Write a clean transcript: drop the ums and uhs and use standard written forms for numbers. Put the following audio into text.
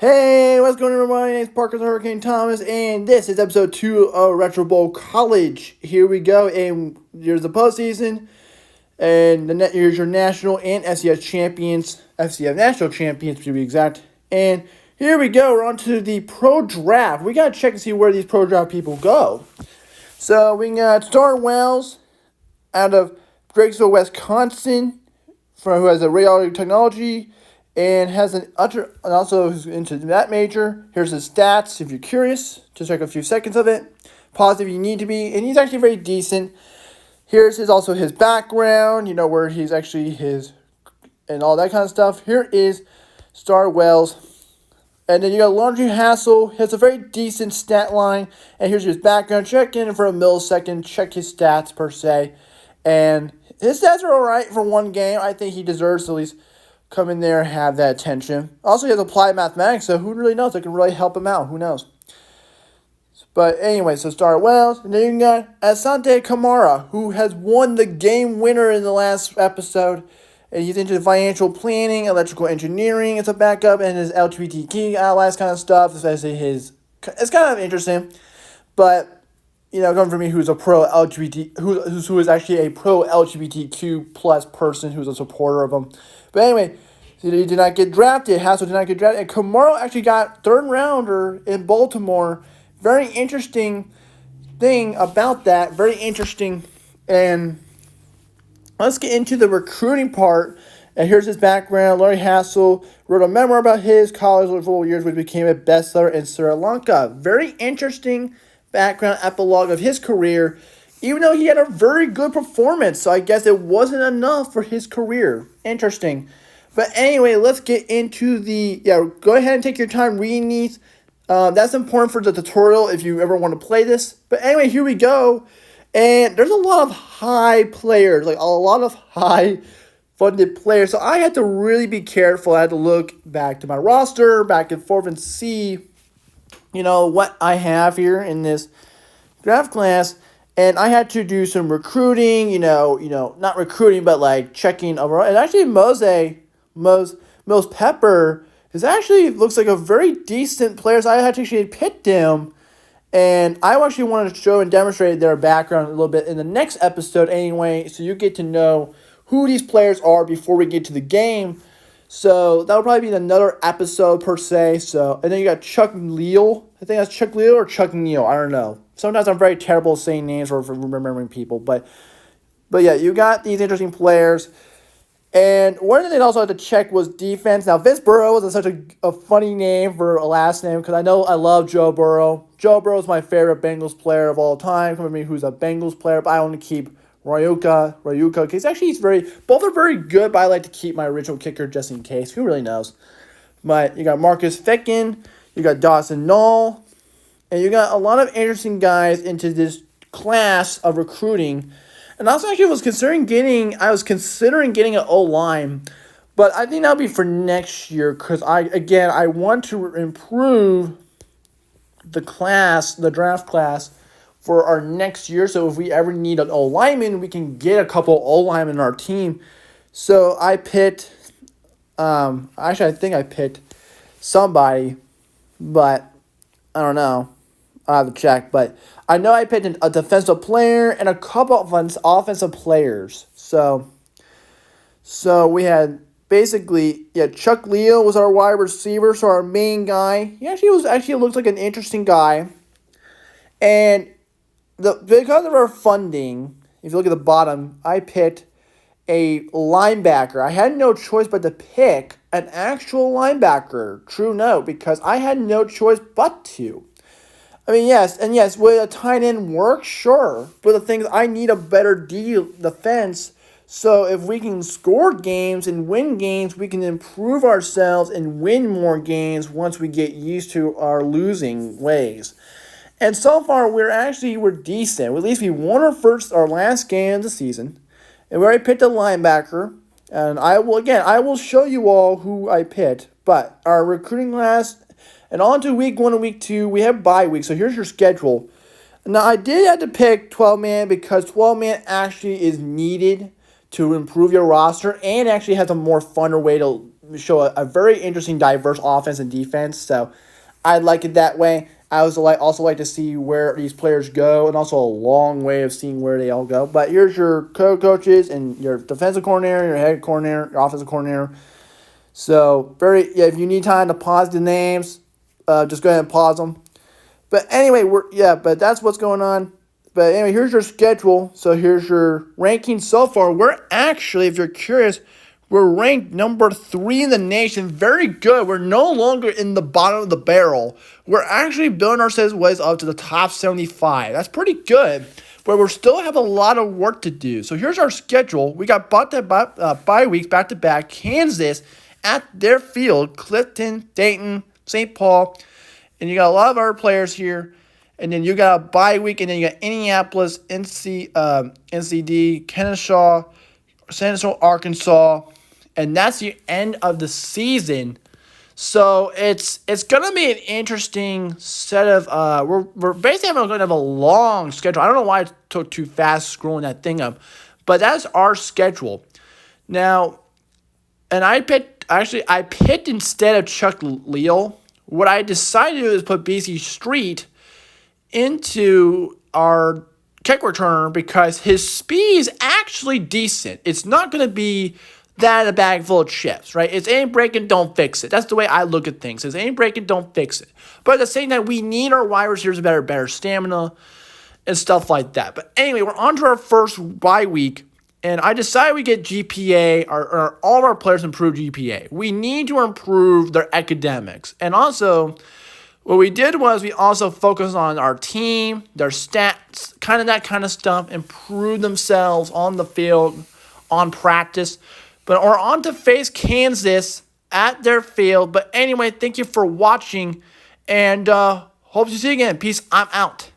Hey, what's going on, everybody? My name's Parker the Hurricane Thomas, and this is episode 2 of Retro Bowl College. Here we go, and here's the postseason, and here's your national and FCS champions, FCS national champions to be exact. And here we go, we're on to the pro draft. We got to check and see where these pro draft people go. So we got Star Wells out of Drakesville, Wisconsin, who has a radiology technology and has and also is into that major. Here's his stats if you're curious. Just check a few seconds of it. Pause if you need to be, and he's actually very decent. Here's his background, where he's actually his and all that kind of stuff. Here is Star Wells. And then you got Laundry Hassle. He has a very decent stat line. And here's his background. Check in for a millisecond. Check his stats per se. And his stats are alright for one game. I think he deserves to at least come in there and have that attention. Also, he has applied mathematics, so who really knows? It can really help him out. Who knows? But anyway, so Star Wells. And then you got Asante Kamara, who has won the game winner in the last episode. And he's into financial planning, electrical engineering as a backup, and his LGBTQ, all that kind of stuff. Especially it's kind of interesting. But, coming from me, who is a pro LGBT, who is actually a pro LGBTQ plus person, who's a supporter of them. But anyway, he did not get drafted. Hassel did not get drafted. And Kamara actually got third rounder in Baltimore. Very interesting thing about that. Very interesting. And let's get into the recruiting part. And here's his background. Larry Hassel wrote a memoir about his college football years, which became a bestseller in Sri Lanka. Very interesting background epilogue of his career, even though he had a very good performance. So I guess it wasn't enough for his career. Interesting. But anyway, let's get into go ahead and take your time reading these. That's important for the tutorial if you ever want to play this. But anyway, here we go. And there's a lot of high players, like a lot of high funded players. So I had to really be careful. I had to look back to my roster, back and forth, and see, what I have here in this draft class. And I had to do some recruiting, not recruiting, but like checking overall. And actually, Mose Pepper looks like a very decent player. So I had to actually pick him. And I actually wanted to show and demonstrate their background a little bit in the next episode anyway. So you get to know who these players are before we get to the game. So that'll probably be another episode per se. So, and then you got Chuck Leal. I think that's Chuck Leal or Chuck Neal. I don't know. Sometimes I'm very terrible at saying names or for remembering people. But yeah, you got these interesting players. And one thing they also had to check was defense. Now, Vince Burrow was such a funny name for a last name because I know I love Joe Burrow. Joe Burrow is my favorite Bengals player of all time. Come from me, who's a Bengals player, but I want to keep Ryuka. Both are very good, but I like to keep my original kicker just in case. Who really knows? But you got Marcus Ficken, you got Dawson Knoll, and you got a lot of interesting guys into this class of recruiting. And I also actually was considering getting an O-line, but I think that'll be for next year because I want to improve the draft class for our next year. So if we ever need an O-lineman, we can get a couple O-linemen in our team. So I picked, I think I picked somebody, but I don't know. I'll have to check, but I know I picked a defensive player and a couple of offensive players. So we had basically, Chuck Leal was our wide receiver, so our main guy. He actually looks like an interesting guy. And because of our funding, if you look at the bottom, I picked a linebacker. I had no choice but to pick an actual linebacker. True note, because I had no choice but to. I mean, yes, will a tight end work? Sure. But the thing is, I need a better defense. So if we can score games and win games, we can improve ourselves and win more games once we get used to our losing ways. And so far, we're decent. At least we won our last game of the season. And we already picked a linebacker. And I will show you all who I picked. But our recruiting class. And on to week 1 and week 2, we have bye week. So here's your schedule. Now, I did have to pick 12-man because 12-man actually is needed to improve your roster and actually has a more funner way to show a very interesting, diverse offense and defense. So I like it that way. I also like to see where these players go, and also a long way of seeing where they all go. But here's your coaches and your defensive coordinator, your head coordinator, your offensive coordinator. So if you need time to pause the names, just go ahead and pause them. But anyway, but that's what's going on. But anyway, here's your schedule. So here's your ranking so far. We're actually, if you're curious, we're ranked number 3 in the nation. Very good. We're no longer in the bottom of the barrel. We're actually building ourselves ways up to the top 75. That's pretty good. But we still have a lot of work to do. So here's our schedule. We got bye weeks back to back. Kansas at their field. Clifton, Dayton, St. Paul. And you got a lot of other players here. And then you got a bye week. And then you got Indianapolis, NCD, Kennesaw, Central Arkansas. And that's the end of the season. So it's gonna be an interesting set of we're basically going to have a long schedule. I don't know why it took too fast scrolling that thing up, but that's our schedule. Now, and I picked instead of Chuck Leal. What I decided to do is put BC Street into our kick returner because his speed is actually decent. It's not going to be that a bag full of chips, right? It's ain't breaking, don't fix it. That's the way I look at things. It's ain't breaking, don't fix it. But at the same time, we need our wide receivers better stamina and stuff like that. But anyway, we're on to our first bye week, and I decided we get GPA, all of our players improve GPA. We need to improve their academics. And also, what we did was we also focused on our team, their stats, that kind of stuff, improve themselves on the field, on practice. But we're on to face Kansas at their field. But anyway, thank you for watching, and hope to see you again. Peace. I'm out.